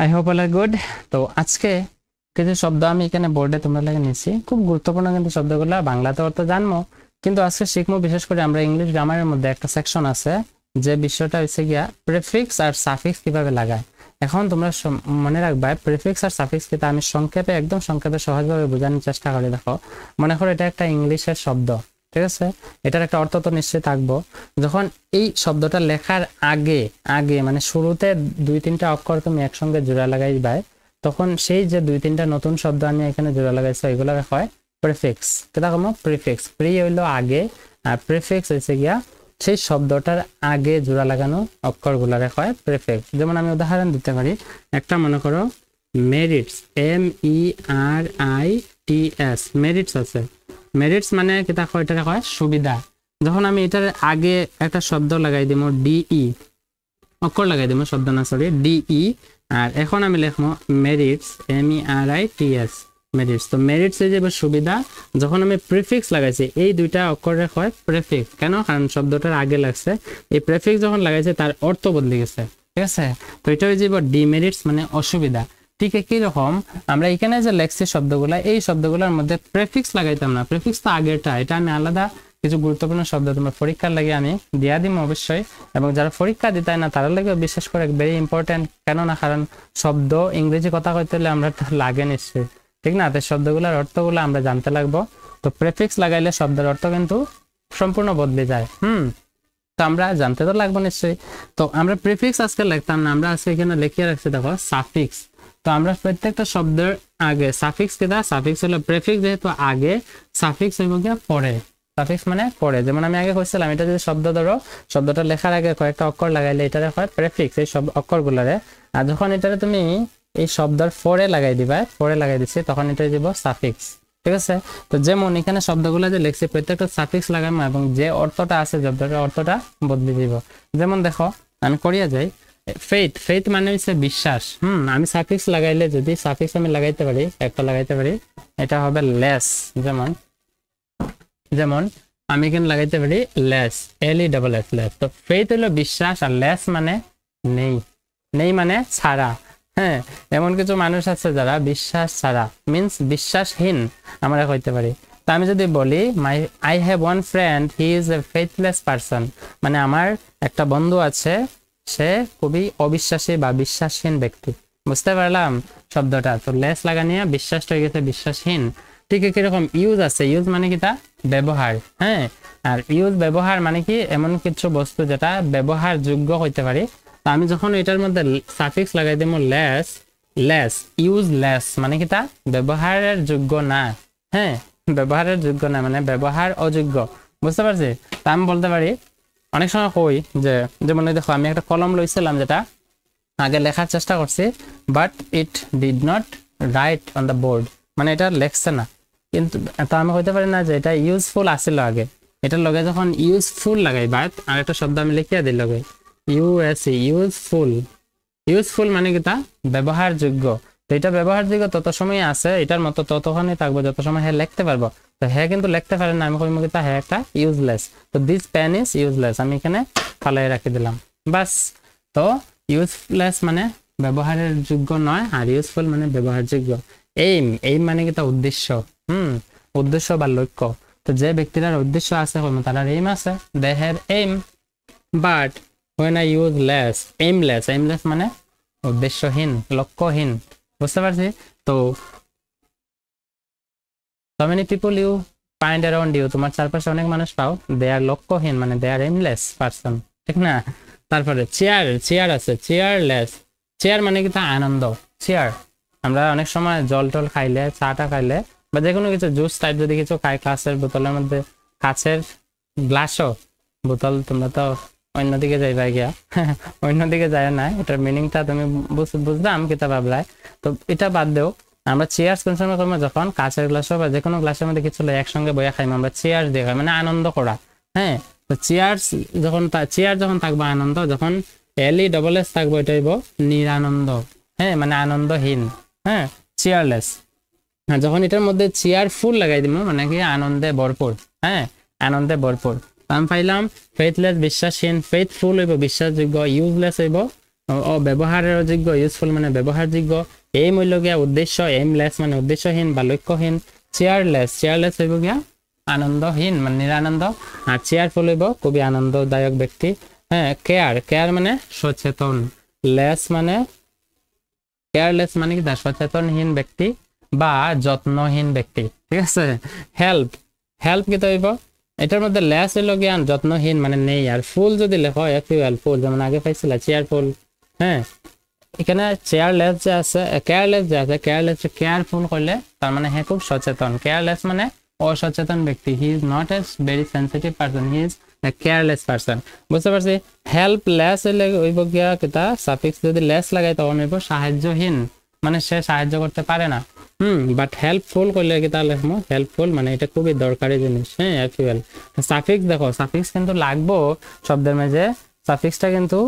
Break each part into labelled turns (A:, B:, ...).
A: I hope all are good. তো আজকে কিছু শব্দ আমি এখানে বোর্ডে তোমরা লাগে নিচ্ছি, খুব গুরুত্বপূর্ণ কিন্তু শব্দগুলো বাংলাতে অর্থ জানবো, কিন্তু আজকে শিখবো বিশেষ করে আমরা ইংলিশ গ্রামারের মধ্যে একটা সেকশন আছে যে বিষয়টা হচ্ছে গিয়া প্রেফিক্স আর সাফিক্স কিভাবে লাগায়। এখন তোমরা মনে রাখবা প্রেফিক্স আর সাফিক্স কিন্তু আমি সংক্ষেপে একদম সংক্ষেপে সহজভাবে বোঝানোর চেষ্টা করি। দেখো, মনে করো এটা একটা ইংলিশের শব্দ, ঠিক আছে, এটার একটা অর্থ তো নিশ্চয়ই থাকবো। যখন এই শব্দটা লেখার আগে আগে মানে শুরুতে দুই তিনটা অক্ষর তুমি একসঙ্গে জোড়া লাগাইবা, তখন সেই যে দুই তিনটা নতুন শব্দ আমি এখানে জোড়া লাগাইছি এগুলো হয় প্রিফিক্স। কেটা কম প্রিফিক্স, প্রি হইলো আগে আর প্রিফিক্স হচ্ছে গিয়া সেই শব্দটার আগে জোড়া লাগানো অক্ষরগুলারে হয় প্রিফিক্স। যেমন আমি উদাহরণ দিতে পারি, একটা মনে করো মেরিটস, MERITS, মেরিটস আছে। মেরিটস মানে কিতা হয়, এটা হয় সুবিধা। যখন আমি এটার আগে একটা শব্দ লাগাই দিব DE, অক্ষর লাগাই দিব, শব্দ না সরি, DE, আর এখন আমি লিখবো মেরিটস, MERITS, মেরিটস। তো মেরিটস এই যে সুবিধা, যখন আমি প্রিফিক্স লাগাইছি এই দুইটা অক্ষরে হয় প্রিফিক্স। কেন? কারণ শব্দটার আগে লাগছে, এই প্রিফিক্স যখন লাগাইছে তার অর্থ বদলে গেছে, ঠিক আছে। তো এটা হয়ে যাবে ডিমেরিটস মানে অসুবিধা। ঠিক একই রকম আমরা এখানে যে লেখছি শব্দগুলা, এই শব্দগুলোর মধ্যে প্রেফিক্স লাগাইতাম না, প্রেফিক্স তো আগেরটা, এটা আমি আলাদা কিছু গুরুত্বপূর্ণ শব্দ তোমার পরীক্ষার লাগে আমি দিয়া দিব অবশ্যই, এবং যারা পরীক্ষা দিতাই না তারা লাগে বিশেষ করে ভেরি ইম্পর্টেন্ট। কেননা কারণ শব্দ ইংরেজি কথা কইতে হলে আমরা লাগে নিশ্চয়ই, ঠিক না? তো শব্দগুলোর অর্থগুলো আমরা জানতে লাগবো। তো প্রেফিক্স লাগাইলে শব্দের অর্থ কিন্তু সম্পূর্ণ বদলে যায়। তো আমরা জানতে তো লাগবো নিশ্চয়ই। তো আমরা প্রিফিক্স আজকে লিখতাম না, আমরা আজকে এখানে লিখিয়ে রাখছি দেখো সাফিক্স। তো আমরা প্রত্যেকটা শব্দের আগে সাফিক্স কেটা, সাফিক্স হলো প্রিফিক্স যেহেতু আগে, সাফিক্স হইব গিয়া পরে। সাফিক্স মানে পরে। যেমন আমি আগে কইছিলাম, এটা যদি শব্দ ধরো, শব্দটা লেখার আগে কয়েকটা অক্ষর লাগাইলে এটারে হয় প্রিফিক্স, এই সব অক্ষরগুলোরে। আর যখন এটারে তুমি এই শব্দের পরে লাগাই দিবা, পরে লাগাই দিছি, তখন এটা দিব সাফিক্স, ঠিক আছে। তো যেমন এখানে শব্দগুলো যে লিখছি প্রত্যেকটা সাফিক্স লাগাবো এবং যে অর্থটা আছে শব্দটার অর্থটা বদলে দিব। যেমন দেখো আমি করিয়া যাই, ফেথ, ফেথ মানে হচ্ছে বিশ্বাস। আমি সাফিক্স লাগাইলে, যদি সাফিক্স আমি লাগাইতে পারি, একটা লাগাইতে পারি, এটা হবে লেস। যেমন যেমন আমি এখানে লাগাইতে পারি লেস, LESS, লেস। তো ফেথ হলো বিশ্বাস, আর লেস মানে নেই, নেই মানে ছাড়া। হ্যাঁ, এমন কিছু মানুষ আছে যারা বিশ্বাস ছাড়া, মিন্স বিশ্বাসহীন আমরা কইতে পারি। তা আমি যদি বলি I have one friend, he is a ফেথলেস person, মানে আমার একটা বন্ধু আছে, সে খুবই অবিশ্বাসী বা বিশ্বাসহীন ব্যক্তি। বুঝতে পারলাম শব্দটা? তো লেস লাগা নিয়ে বিশ্বাসটা হয়ে গেছে বিশ্বাসহীন। ঠিক কিরকম ইউজ আছে, ইউজ মানে কি তা ব্যবহার। হ্যাঁ, আর ইউজ ব্যবহার মানে কি এমন কিছু বস্তু যেটা ব্যবহার যোগ্য হইতে পারে। তা আমি যখন এটার মধ্যে সাফিক্স লাগাই দেবো লেস, লেস, ইউজলেস মানে কি তা ব্যবহারের যোগ্য না। হ্যাঁ, ব্যবহারের যোগ্য না মানে ব্যবহার অযোগ্য। বুঝতে পারছি? তা আমি বলতে পারি, অনেক সময় কই যে, যেমন দেখো আমি একটা কলম লইছিলাম যেটা আগে লেখার চেষ্টা করছি, but it did not right on the board, মানে এটা লেখছে না। কিন্তু তা আমি কইতে পারি না যে এটা ইউজফুল আসছিল আগে, এটার লগে যখন ইউজফুল লাগাই বাট আর একটা শব্দ আমি লিখিয়া দিই লগে ইউএসই, ইউজফুল। ইউজফুল মানে কি তা ব্যবহারযোগ্য। তো এটা ব্যবহারযোগ্য তত সময় আছে, এটার মতো ততক্ষণই থাকবো যত সময় হ্যাঁ লিখতে পারবো। তো হ্যাঁ কিন্তু লিখতে পারে না, আমি কইব কি তা হ্যাঁ একটা ইউজলেস। তো দিস পেন ইজ ইউজলেস, আমি এখানে ফালাই রাখি দিলাম, বাস। তো ইউজলেস মানে ব্যবহারের যোগ্য নয়, আর ইউজফুল মানে ব্যবহারযোগ্য। এইম, এইম মানে কি তা উদ্দেশ্য। উদ্দেশ্য বা লক্ষ্য। তো যে ব্যক্তিটার উদ্দেশ্য আছে তার এইম আছে, they have aim. But when I use less, aimless, aimless মানে উদ্দেশ্যহীন, লক্ষ্যহীন। বুঝতে পারছি? তো so many people you find around you, তোমার চারপাশে অনেক মানুষ পাও, they are লক্ষ্যহীন মানে they are aimless person, ঠিক না? তারপরে চেয়ার, চেয়ার আছে, চেয়ারলেস। চেয়ার মানে কি তা আনন্দ, চেয়ার। আমরা অনেক সময় জল টল খাইলে, চাটা খাইলে বা যে কোনো কিছু জুস টাইপ যদি কিছু খাই, কাঁচের বোতলের মধ্যে, কাঁচের গ্লাসও বোতল, তোমরা তো অন্যদিকে যাইবা গিয়া, অন্যদিকে যায় না, এটার মিনিংটা তুমি বুঝলাম কিতা ভাবলায়। তো এটা বাদ দেও, আমরা চেয়ার্স কনসার্ন করবো যখন কাঁচের গ্লাস বা যে কোনো গ্লাসের মধ্যে কিছু একসঙ্গে বইয়া খাইম, আমরা চেয়ার্স দিয়ে খাই মানে আনন্দ করা। হ্যাঁ, তো চেয়ার্স যখন চেয়ার যখন থাকবো আনন্দ, যখন LESS থাকবো এটা হইব নিরানন্দ। হ্যাঁ, মানে আনন্দহীন। হ্যাঁ, চেয়ারলেস। হ্যাঁ, যখন এটার মধ্যে চেয়ারফুল লাগাই দিব মানে কি আনন্দে ভরপুর। হ্যাঁ, আনন্দে ভরপুর। আমি পাইলাম ফেথলেস বিশ্বাসহীন, ফেথফুল হইব বিশ্বাসযোগ্য, ইউজলেস হইব ব্যবহারের যোগ্য, ইউজফুল মানে ব্যবহারযোগ্য, এইম হইল গিয়া উদ্দেশ্য, এইমলেস মানে উদ্দেশ্যহীন বা লক্ষ্যহীন, চেয়ারলেস, চেয়ারলেস হইব গিয়া আনন্দহীন মানে নিরানন্দ, আর চেয়ারফুল হইব খুবই আনন্দদায়ক ব্যক্তি। হ্যাঁ, কেয়ার, কেয়ার মানে সচেতন, লেস মানে কেয়ারলেস মানে কি সচেতনহীন ব্যক্তি বা যত্নহীন ব্যক্তি, ঠিক আছে। হেল্প, হেল্প কি হইব, এটার মধ্যে লেস হইল জ্ঞান, যত্নহীন মানে নেই, আর ফুল যদি লেখো এফইউএল ফুল, যেমন আগে পাইছিল চেয়ারফুল। হ্যাঁ, এখানে চেয়ারলেস যে আছে, কেয়ারলেস যে আছে, কেয়ারলেস কেয়ারফুল করলে তার মানে হ্যাঁ খুব সচেতন, কেয়ারলেস মানে অসচেতন ব্যক্তি, he is not a very sensitive person, he is a careless person. বুঝতে পারছি। হেল্পলেস হইলে হইব গিয়া কিতা সাফিক্স যদি লেস লাগাই তখন হইব সাহায্যহীন, মানে সে সাহায্য করতে পারে না। বাট হেল্পফুল করলে কি তাহলে হেল্পফুল মানে এটা খুবই দরকারি জিনিস। হ্যাঁ, এফইউএল সাফিক্স দেখো, সাফিক্স কিন্তু লাগবো শব্দের মাঝে। সাফিক্সটা কিন্তু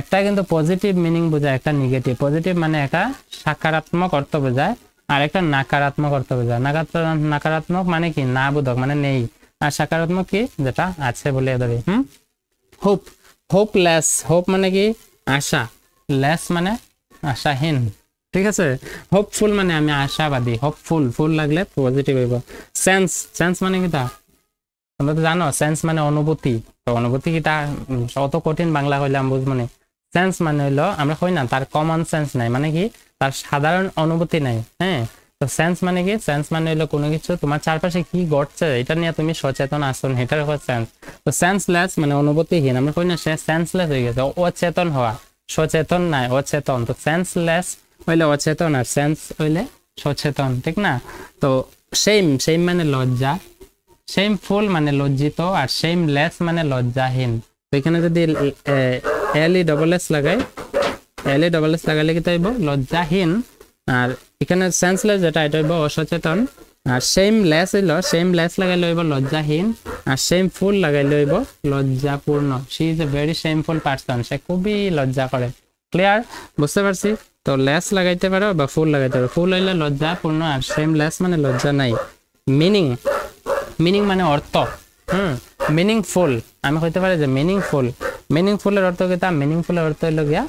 A: একটা কিন্তু পজিটিভ মিনিং বোঝায়, একটা নেগেটিভ। পজিটিভ মানে একটা সকারাত্মক অর্থ বোঝায়, আর একটা নাকারাত্মক অর্থ বোঝায়। নাকারাত্মক মানে কি না বোধক মানে নেই, আর সকারাত্মক কি যেটা আছে বলে ধরি। হোপ, হোপলেস, হোপ মানে কি আশা, লেস মানে আশাহীন, ঠিক আছে। হোপফুল মানে আমি আশাবাদী, হোপফুল ফুল লাগলে পজিটিভ হইব। সেন্স, সেন্স মানে কি তা তোমরা তো জানো, সেন্স মানে অনুভূতি। তো অনুভূতি কি তা অত কঠিন বাংলা হইলে আমি বুঝবো না। সেন্স মানে হইলো আমরা কই না তার কমন সেন্স নাই, মানে কি তার সাধারণ অনুভূতি নাই। হ্যাঁ, তো সেন্স মানে কি, সেন্স মানে হইলো কোনো কিছু তোমার চারপাশে কি ঘটছে এটা নিয়ে তুমি সচেতন আসো, এটার উপর সেন্স। তো সেন্সলেস মানে অনুভূতিহীন, আমরা কই না সে সেন্সলেস হয়ে গেছে, অচেতন হওয়া, সচেতন নাই অচেতন। তো সেন্সলেস হইলে অচেতন, আর সেন্স হইলে সচেতন, ঠিক না। তো সেম, সেম মানে লজ্জা, শেমফুল মানে লজ্জিত, আর শেমলেস মানে লজ্জাহীন। তো এখানে যদি এলই লাগাই, এলই লাগাইলে কি হইব লজ্জাহীন, আর এখানে সেন্সলেস যেটা এটা হইব অসচেতন, আর শেমলেস হইল, শেমলেস লাগাইলে হইব লজ্জাহীন, আর শেমফুল লাগাইলে হইব লজ্জাপূর্ণ। She is a very shameful person, সে খুবই লজ্জা করে। ক্লিয়ার, বুঝতে পারছি। তো লেস লাগাইতে পারো বা ফুল লাগাইতে পারো। ফুল হইলে লজ্জাপূর্ণ, আর শেমলেস মানে লজ্জা নাই। মিনিং, মিনিং মানে অর্থ। মিনিংফুল আমি কইতে পারি যে মিনিংফুল, মিনিংফুলের অর্থ কি তা, মিনিংফুলের অর্থ হইল গিয়া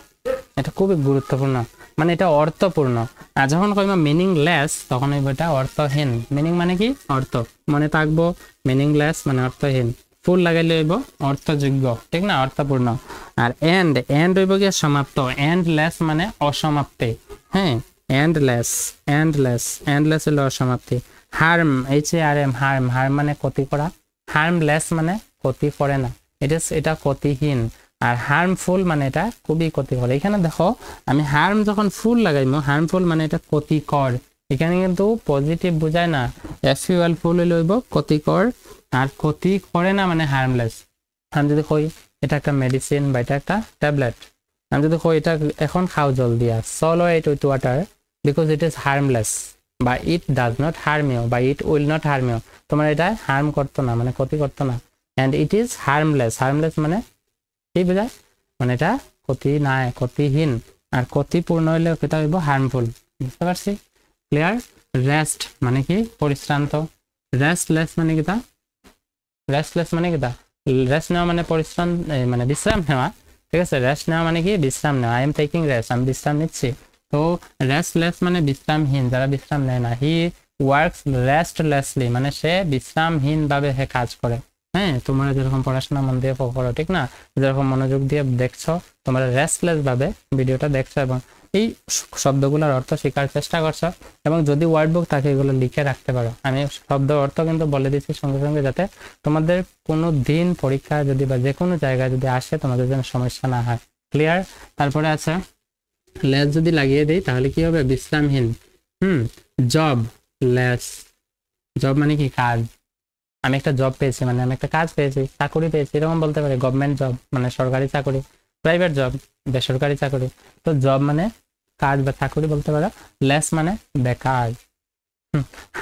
A: এটা খুবই গুরুত্বপূর্ণ, মানে এটা অর্থপূর্ণ। আর যখন কইবা মিনিংলেস তখন হইব এটা অর্থহীন। মিনিং মানে কি অর্থ, মনে থাকবো, মিনিংলেস মানে অর্থহীন। ফুল লাগাইলে হইব অর্থযোগ্য, ঠিক না, অর্থপূর্ণ। আর এন্ড, এন্ড হইব গিয়া সমাপ্ত, এন্ডলেস মানে অসমাপ্তি। হ্যাঁ, এন্ডলেস, এন্ডলেস, এন্ডলেস হইল অসমাপ্তি। হার্ম, HARM, হার্ম, হার্ম মানে ক্ষতি করা, হার্মলেস মানে ক্ষতি করে না, এটা ক্ষতিহীন। আর হার্মফুল মানে এটা খুবই ক্ষতি করে। এখানে দেখো আমি হার্ম যখন ফুল লাগাইমো, হার্মফুল মানে এটা ক্ষতিকর, এখানে কিন্তু পজিটিভ বোঝায় না। এফইউএল ফুল লইব ক্ষতিকর, আর ক্ষতি করে না মানে হার্মলেস। আমি যদি কই এটা একটা মেডিসিন বা এটা একটা ট্যাবলেট, আমি যদি কই এটা এখন খাও জল দিয়া, swallow it with water because it is harmless, বা it does not harm you, বা it will not harm you, তোমার এটা হার্ম করতো না মানে ক্ষতি করতো না। And it is harmless, harmless মানে কি বোঝায়, মানে এটা ক্ষতি নাই, ক্ষতিহীন। আর ক্ষতিপূর্ণ হইলে এটা হইব হার্মফুল। বুঝতে পারছি, ক্লিয়ার। রেস্ট মানে কি পরিশ্রান্ত, রেস্টলেস মানে কি তা, রেস্টলেস মানে কি তা, রেস্ট নেওয়া মানে পরিশ্রম মানে বিশ্রাম নেওয়া, ঠিক আছে। রেস্ট নেওয়া মানে কি বিশ্রাম নেওয়া, আই এম টেকিং রেস্ট, আমি বিশ্রাম নিচ্ছি। তো রেস্টলেস মানে বিশ্রামহীন, যারা বিশ্রাম নেয় না। হি ওয়ার্কস রেস্টলেসলি মানে সে বিশ্রামহীন ভাবে কাজ করে। হ্যাঁ, তোমরা যেরকম পড়াশোনা মন দিয়ে করো, ঠিক না, যেরকম মনোযোগ দিয়ে দেখছো, তোমরা রেস্টলেস ভাবে ভিডিওটা দেখছো এবং এই শব্দগুলোর অর্থ শেখার চেষ্টা করছো, এবং যদি ওয়ার্ড বুক থাকে এগুলো লিখে রাখতে পারো। আমি শব্দ অর্থ কিন্তু বলে দিচ্ছি সঙ্গে সঙ্গে, যাতে তোমাদের কোনো দিন পরীক্ষা যদি বা যে কোনো জায়গায় যদি আসে তোমাদের যেন সমস্যা না হয়। ক্লিয়ার। তারপরে আছে লেস যদি লাগিয়ে দিই তাহলে কি হবে, বিশ্রামহীন। জব লেস, জব মানে কি কাজ, আমি একটা জব পেয়েছি মানে আমি একটা কাজ পেয়েছি, চাকরি পেয়েছি, এরকম বলতে পারি। গভর্নমেন্ট জব মানে সরকারি চাকরি, প্রাইভেট জব বেসরকারি চাকরি। তো জব মানে কাজ বা চাকরি বলতে পারো। লেস মানে বেকার,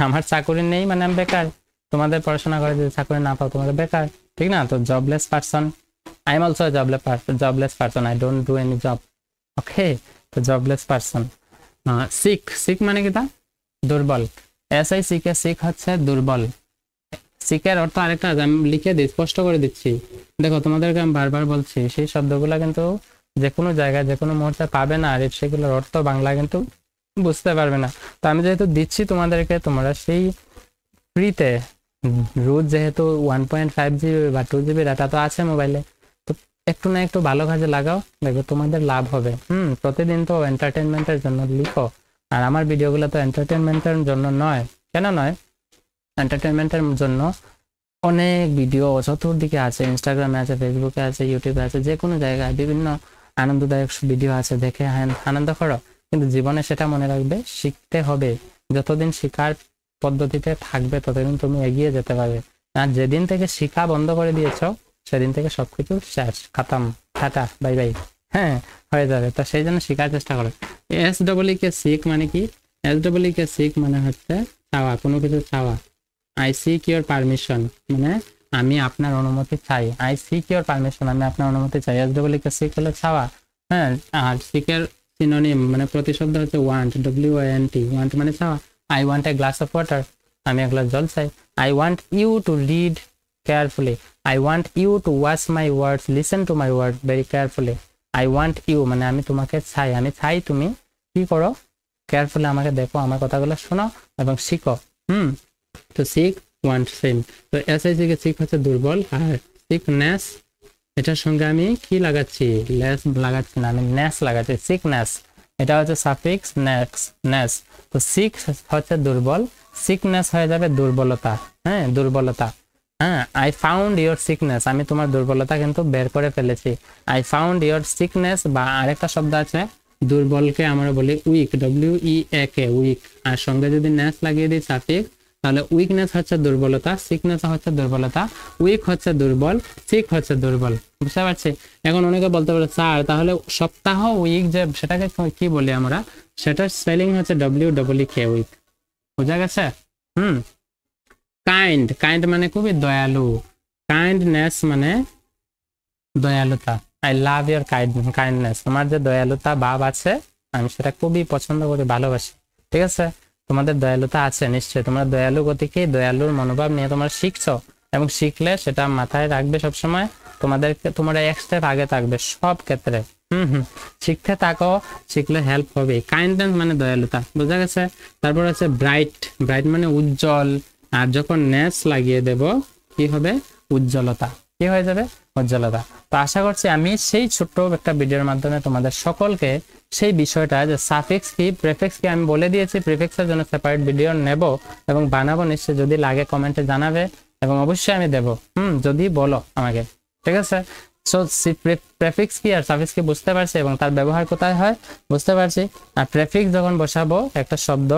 A: আমার চাকরি নেই মানে আমি বেকার। তোমাদের পড়াশোনা করে যদি চাকরি না পাও তোমাদের বেকার, ঠিক না। তো jobless person, I am also jobless person, I don't do any job. Okay, তো জবলেস পারসন। সিক, সিক মানে কি তা দুর্বল, SICK, সিক হচ্ছে দুর্বল। সিকের অর্থ আরেকটা আমি লিখে দিই, স্পষ্ট করে দিচ্ছি। দেখো তোমাদেরকে আমি বারবার বলছি সেই শব্দগুলা কিন্তু যে কোনো জায়গায় যে কোনো মুহূর্তে পাবে না, আর সেগুলোর অর্থ বাংলা কিন্তু বুঝতে পারবে না। তো আমি যেহেতু দিচ্ছি তোমাদেরকে, তোমরা সেই ফ্রিতে, রোজ যেহেতু 1.5 জিবি বা 2 জিবি ডাটা তো আছে মোবাইলে, তো একটু না একটু ভালো কাজে লাগাও, দেখবে তোমাদের লাভ হবে। প্রতিদিন তো এন্টারটেনমেন্টের জন্য লিখো, আর আমার ভিডিওগুলো তো এন্টারটেনমেন্টের জন্য নয়। কেন নয়? এন্টারটেনমেন্টের জন্য অনেক ভিডিও চতুর্দিকে আছে, ইনস্টাগ্রামে আছে, ফেসবুকে আছে, ইউটিউবে আছে, যে কোনো জায়গায় বিভিন্ন আনন্দদায়ক ভিডিও আছে, দেখে আনন্দ করো। কিন্তু জীবনে সেটা মনে রাখবে, শিখতে হবে। যতদিন শিকার পদ্ধতিতে থাকবে ততদিন তুমি এগিয়ে যেতে পারবে। আর যেদিন থেকে শিখা বন্ধ করে দিয়েছো সেদিন থেকে সবকিছু শেষ, খাতাম, টাটা, বাই বাই, হ্যাঁ, হয়ে যাবে। তো সেই জন্য শিখার চেষ্টা করো। SEE কে সিক মানে কি? SEE কে সিক মানে হচ্ছে চাওয়া, কোনো কিছু চাওয়া। আই সিক ইওর পারমিশন মানে আমি আপনার অনুমতি চাই। আই সিক ইওর পারমিশন, আমি আপনার অনুমতি চাই। SEE কে সিক হলো চাওয়া, হ্যাঁ। আর সিকের সিনোনিম মানে প্রতিশব্দ হচ্ছে ওয়ান্ট, WANT। ওয়ান্ট মানে চাওয়া। I want a glass of water, আমি এক গ্লাস জল চাই। I want you to read carefully, I want you to watch my words, listen to my words very carefully. I want you মানে আমি তোমাকে চাই, আমি চাই তুমি কি করো, কেয়ারফুলি আমাকে দেখো, আমার কথাগুলো শোনো এবং শিখো। তো সিক, ওয়ান্ট, সেম। তো SIC কে সিক হচ্ছে দুর্বল, আর সিকনেস এটার সঙ্গে আমি কি লাগাচ্ছি? লেস লাগাচ্ছি না, আমি নেস লাগাচ্ছি, সিকনেস। এটা হচ্ছে সাফিক্স নেস। তো সিক হচ্ছে দুর্বল, সিকনেস হয়ে যাবে দুর্বলতা, হ্যাঁ, দুর্বলতা। হ্যাঁ, আই ফাউন্ড ইওর সিকনেস, আমি তোমার দুর্বলতা কিন্তু বের করে ফেলেছি। I found your sickness. বা আরেকটা শব্দ আছে দুর্বলকে আমরা বলি উইক, WEAK, উইক। আর সঙ্গে যদি নেস লাগিয়ে দিই সাফিক্স, তাহলে উইকনেস হচ্ছে দুর্বলতা, সিকনেস হচ্ছে দুর্বলতা, উইক হচ্ছে দুর্বল, সিক হচ্ছে দুর্বল। বুঝতে পারছি? এখন অনেকে বলতে পারে স্যার তাহলে সপ্তাহ উইক যে সেটাকে কি বলি আমরা, সেটার স্পেলিং হচ্ছে WEEK, উইক। বোঝা গেছে? কাইন্ড, কাইন্ড মানে খুবই দয়ালু, কাইন্ডনেস মানে দয়ালুতা। আই লাভ ইওর কাইন্ডনেস, তোমার যে দয়ালুতা ভাব আছে আমি সেটা খুবই পছন্দ করি, ভালোবাসি। ঠিক আছে? তোমাদের দয়ালুতা আছে নিশ্চয়ই, তোমরা দয়ালু গতিকে, দয়ালুর মনোভাব নিয়ে তোমরা শিখছো, এবং শিখলে সেটা মাথায় রাখবে সবসময়, তোমরা এক স্টেপ আগে থাকবে সব ক্ষেত্রে। শিখতে থাকো, শিখলে হেল্প হবে। কাইন্ডনেস মানে দয়ালুতা, বোঝা গেছে? তারপর আছে ব্রাইট, ব্রাইট মানে উজ্জ্বল, আর যখন নেস লাগিয়ে দেব কি হবে? উজ্জ্বলতা। কি হয়ে যাবে? উজ্জ্বলতা। তো আশা করছি আমি সেই ছোট্ট একটা ভিডিওর মাধ্যমে তোমাদের সকলকে সেই বিষয়টা, যে সাফিক্স কি প্রেফিক্স কি আমি বলে দিয়েছি। প্রিফিক্সের জন্য সেপারেট ভিডিও নেব এবং বানাবো নিশ্চয়ই, যদি লাগে কমেন্টে জানাবে এবং অবশ্যই আমি দেব, যদি বলো আমাকে। ঠিক আছে? সো প্রেফিক্স কি আর সাফিক্স কি বুঝতে পারছি, এবং তার ব্যবহার কোথায় হয় বুঝতে পারছি। আর প্রেফিক্স যখন বসাবো একটা শব্দ,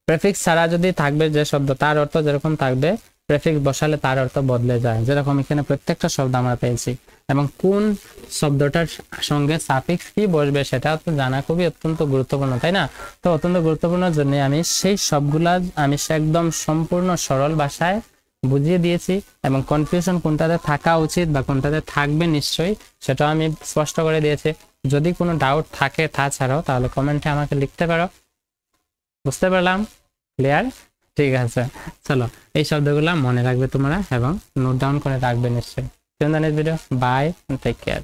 A: প্রেফিক্স ছাড়া যদি থাকবে যে শব্দ তার অর্থ যেরকম থাকবে, প্রেফিক্স বসালে তার অর্থ বদলে যায়। যেরকম এখানে প্রত্যেকটা শব্দ আমরা পেয়েছি, এবং কোন শব্দটার সঙ্গে সাফিক্স কি বসবে সেটা তো জানা খুবই অত্যন্ত গুরুত্বপূর্ণ, তাই না? তো অত্যন্ত গুরুত্বপূর্ণ জন্য আমি সেই সবগুলা আমি একদম সম্পূর্ণ সরল ভাষায় বুঝিয়ে দিয়েছি, এবং কনফিউশন কোনটাতে থাকা উচিত বা কোনটাতে থাকবে নিশ্চয়ই সেটাও আমি স্পষ্ট করে দিয়েছি। যদি কোনো ডাউট থাকে তাছাড়াও, তাহলে কমেন্টে আমাকে লিখতে পারো। বুঝতে পারলাম? ক্লিয়ার? ঠিক আছে, চলো এই শব্দগুলো মনে রাখবে তোমরা এবং নোট ডাউন করে রাখবে নিশ্চয়ই। Video bye, take care.